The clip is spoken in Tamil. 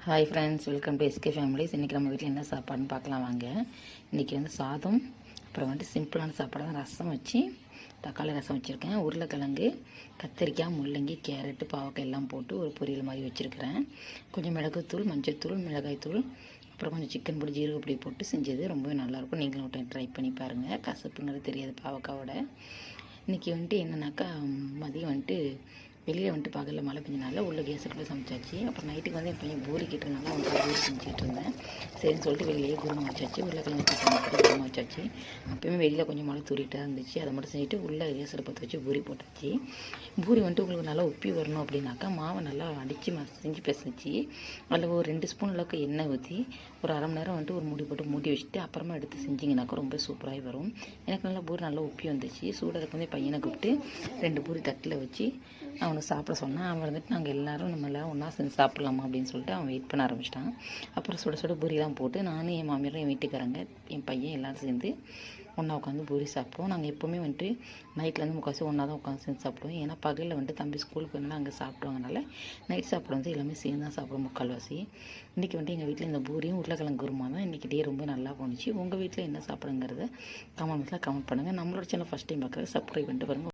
Hi friends, welcome to SK families. இன்றைக்கி நம்ம வீட்டில் என்ன சாப்பாடுன்னு பார்க்கலாம் வாங்க. இன்றைக்கி சாதம், அப்புறம் சிம்பிளான சாப்பாடு தான். ரசம் வச்சு தக்காளி ரசம் வச்சுருக்கேன். உருளைக்கிழங்கு, கத்திரிக்காய், முள்ளங்கி, கேரட்டு, பாவக்காய் எல்லாம் போட்டு ஒரு பொரியல் மாதிரி வச்சுருக்கிறேன். கொஞ்சம் மிளகுத்தூள், மஞ்சள்தூள், மிளகாய்த்தூள், அப்புறம் கொஞ்சம் சிக்கன் பொடி, ஜீரகப்பொடி போட்டு செஞ்சது. ரொம்பவே நல்லாயிருக்கும். நீங்களும் ஒரு டைம் ட்ரை பண்ணி பாருங்கள். கசப்புங்கிறது தெரியாது பாவக்காவோட. இன்றைக்கி என்னென்னாக்கா, மதியம் வெளியில் பகலில் மழை பெஞ்சனால உள்ள கேஸ் அடுப்பில் சமைச்சாச்சு. அப்புறம் நைட்டுக்கு என் பையன் பூரி கேட்டதுனால பூரி செஞ்சுட்டு இருந்தேன். சரின்னு சொல்லிட்டு வெளியிலேயே குருமா வச்சாச்சு. உருளைக்கிழங்கு போட்டு குருமா வச்சாச்சு. அப்போயுமே வெளியில் கொஞ்சம் மழை தூரிட்டாக இருந்துச்சு. அதை மட்டும் செஞ்சுட்டு உள்ளே கேஸ் அடுப்பத்தை வச்சு பூரி போட்டாச்சு. பூரி உங்களுக்கு நல்லா உப்பி வரணும் அப்படின்னாக்கா மாவை நல்லா அடித்து செஞ்சு பிசைச்சி அதில் ஒரு 2 ஸ்பூன் அளவுக்கு எண்ணெய் ஊற்றி ஒரு அரை மணி நேரம் ஒரு மூடி போட்டு மூடி வச்சுட்டு அப்புறமா எடுத்து செஞ்சிங்கனாக்கா ரொம்ப சூப்பராகி வரும். எனக்கு நல்லா பூரி நல்லா உப்பி வந்துச்சு. சூடாக பையனை கூப்பிட்டு 2 பூரி தட்டில் வச்சு அவனை சாப்பிட சொன்னான். அவன் நாங்கள் எல்லோரும் நம்ம எல்லோரும் ஒன்றா செஞ்சு சாப்பிட்லாமா அப்படின்னு சொல்லிட்டு அவன் வெயிட் பண்ண ஆரம்பிச்சிட்டான். அப்புறம் சுட சுட பூரிலாம் போட்டு நானும் என் மாமியாரும் என் வீட்டுக்காரங்க என் பையன் எல்லோரும் சேர்ந்து ஒன்றா உட்காந்து பூரி சாப்பிடுவோம். நாங்கள் எப்போவுமே நைட்லேருந்து முக்கால்வாசி ஒன்றா தான் உட்காந்து செஞ்சு சாப்பிடுவோம். ஏன்னா பகலில் தம்பி ஸ்கூலுக்கு வேணாலும் அங்கே சாப்பிடுவாங்கனால நைட் சாப்பிட எல்லாமே சேர்ந்து தான் சாப்பிடுவோம் முக்கால்வாசி. இன்றைக்கி எங்கள் வீட்டில் இந்த பூரியும் உருளைக்கிழங்கு குருமா தான் இன்றைக்கி டே ரொம்ப நல்லா போணுச்சு. உங்கள் வீட்டில் என்ன சாப்பிடுங்கிறத கமெண்ட் பண்ணுங்கள். நம்மளோட சேனல் ஃபஸ்ட் டைம் பார்க்குறது சப்ஸ்கிரைப் பண்ணிட்டு பாருங்கள்.